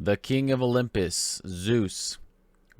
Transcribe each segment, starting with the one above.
The king of Olympus, Zeus.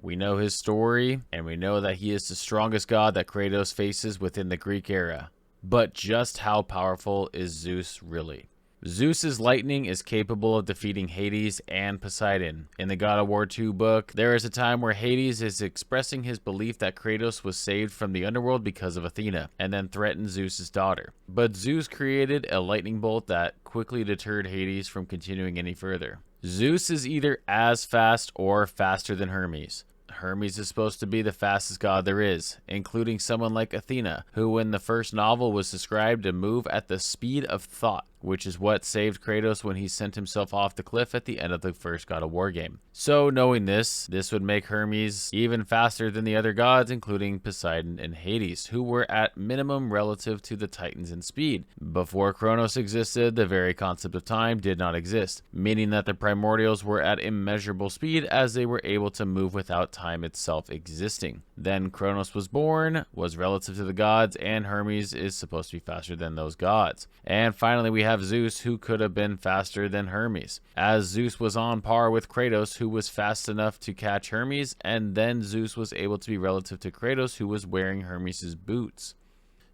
We know his story, and we know that he is the strongest god that Kratos faces within the Greek era. But just how powerful is Zeus really? Zeus's lightning is capable of defeating Hades and Poseidon. In the God of War 2 book, there is a time where Hades is expressing his belief that Kratos was saved from the underworld because of Athena, and then threatened Zeus's daughter. But Zeus created a lightning bolt that quickly deterred Hades from continuing any further. Zeus is either as fast or faster than Hermes. Hermes is supposed to be the fastest god there is, including someone like Athena, who in the first novel was described to move at the speed of thought, which is what saved Kratos when he sent himself off the cliff at the end of the first God of War game. So knowing this would make Hermes even faster than the other gods, including Poseidon and Hades, who were at minimum relative to the Titans in speed. Before Kronos existed, the very concept of time did not exist, meaning that the primordials were at immeasurable speed as they were able to move without time itself existing. Then Kronos was born, was relative to the gods, and Hermes is supposed to be faster than those gods. And finally we have Zeus, who could have been faster than Hermes, as Zeus was on par with Kratos, who was fast enough to catch Hermes, and then Zeus was able to be relative to Kratos, who was wearing Hermes' boots.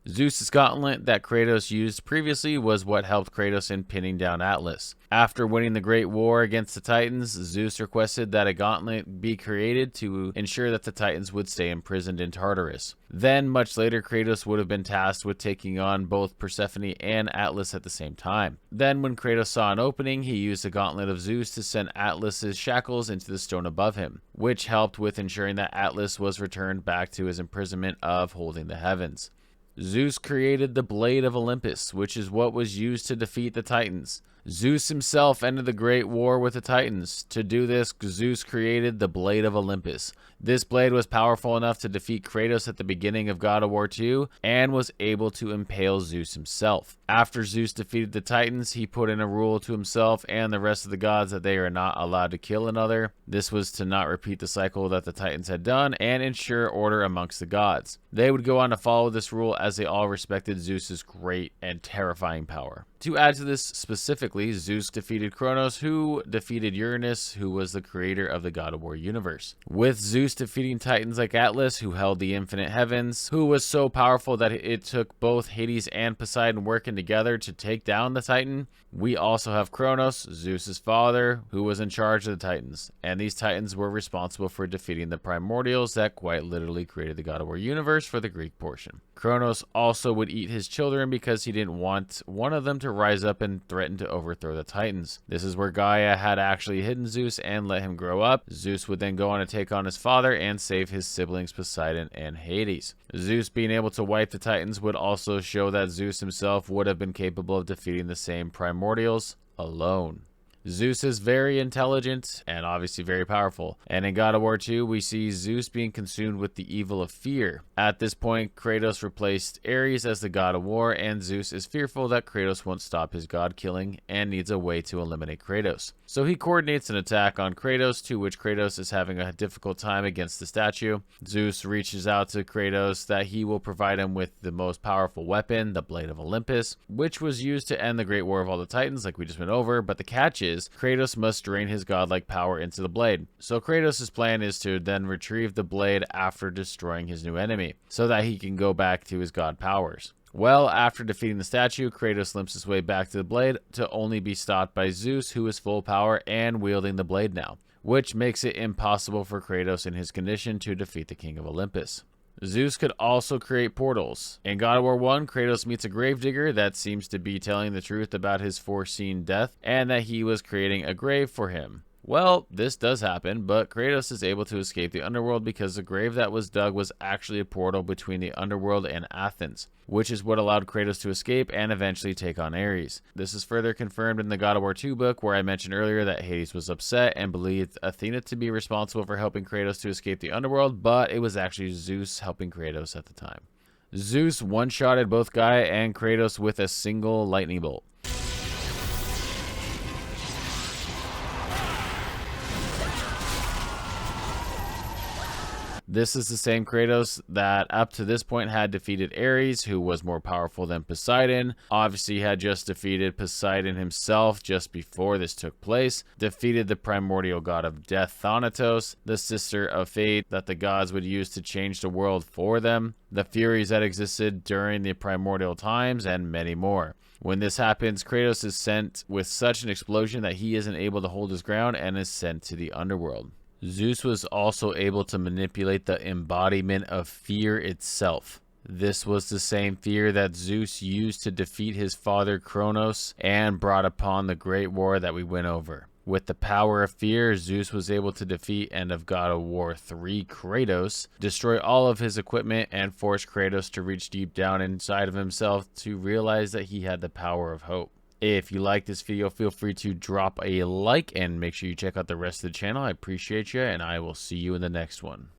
Zeus' gauntlet that Kratos used previously was what helped Kratos in pinning down Atlas. After winning the Great War against the Titans, Zeus requested that a gauntlet be created to ensure that the Titans would stay imprisoned in Tartarus. Then, much later, Kratos would have been tasked with taking on both Persephone and Atlas at the same time. Then, when Kratos saw an opening, he used the gauntlet of Zeus to send Atlas's shackles into the stone above him, which helped with ensuring that Atlas was returned back to his imprisonment of holding the heavens. Zeus created the Blade of Olympus, which is what was used to defeat the Titans. Zeus himself ended the Great War with the Titans. To do this, Zeus created the Blade of Olympus. This blade was powerful enough to defeat Kratos at the beginning of God of War 2 and was able to impale Zeus himself. After Zeus defeated the Titans, he put in a rule to himself and the rest of the gods that they are not allowed to kill another. This was to not repeat the cycle that the Titans had done and ensure order amongst the gods. They would go on to follow this rule as they all respected Zeus's great and terrifying power. To add to this specifically, Zeus defeated Kronos, who defeated Uranus, who was the creator of the God of War universe. With Zeus defeating titans like Atlas, who held the infinite heavens, who was so powerful that it took both Hades and Poseidon working together to take down the Titan, we also have Kronos, Zeus's father, who was in charge of the Titans. And these Titans were responsible for defeating the primordials that quite literally created the God of War universe for the Greek portion. Kronos also would eat his children because he didn't want one of them to rise up and threaten to overthrow the Titans. This is where Gaia had actually hidden Zeus and let him grow up. Zeus would then go on to take on his father and save his siblings Poseidon and Hades. Zeus being able to wipe the Titans would also show that Zeus himself would have been capable of defeating the same primordials alone. Zeus is very intelligent and obviously very powerful. And in God of War 2, we see Zeus being consumed with the evil of fear. At this point, Kratos replaced Ares as the God of War, and Zeus is fearful that Kratos won't stop his god killing and needs a way to eliminate Kratos. So he coordinates an attack on Kratos, to which Kratos is having a difficult time against the statue. Zeus reaches out to Kratos that he will provide him with the most powerful weapon, the Blade of Olympus, which was used to end the Great War of all the Titans like we just went over, but the catch is Kratos must drain his godlike power into the blade. So Kratos' plan is to then retrieve the blade after destroying his new enemy, so that he can go back to his god powers. Well, after defeating the statue, Kratos limps his way back to the blade to only be stopped by Zeus, who is full power and wielding the blade now, which makes it impossible for Kratos in his condition to defeat the King of Olympus. Zeus could also create portals. In God of War 1, Kratos meets a gravedigger that seems to be telling the truth about his foreseen death and that he was creating a grave for him. Well, this does happen, but Kratos is able to escape the underworld because the grave that was dug was actually a portal between the underworld and Athens, which is what allowed Kratos to escape and eventually take on Ares. This is further confirmed in the God of War 2 book, where I mentioned earlier that Hades was upset and believed Athena to be responsible for helping Kratos to escape the underworld, but it was actually Zeus helping Kratos at the time. Zeus one-shotted both Gaia and Kratos with a single lightning bolt. This is the same Kratos that up to this point had defeated Ares, who was more powerful than Poseidon. Obviously, he had just defeated Poseidon himself just before this took place, defeated the primordial god of death Thanatos, the sister of fate that the gods would use to change the world for them, the Furies that existed during the primordial times, and many more. When this happens, Kratos is sent with such an explosion that he isn't able to hold his ground and is sent to the underworld. Zeus was also able to manipulate the embodiment of fear itself. This was the same fear that Zeus used to defeat his father Kronos and brought upon the great war that we went over. With the power of fear, Zeus was able to defeat End of God of War 3 Kratos, destroy all of his equipment, and force Kratos to reach deep down inside of himself to realize that he had the power of hope. If you like this video, feel free to drop a like and make sure you check out the rest of the channel. I appreciate you, and I will see you in the next one.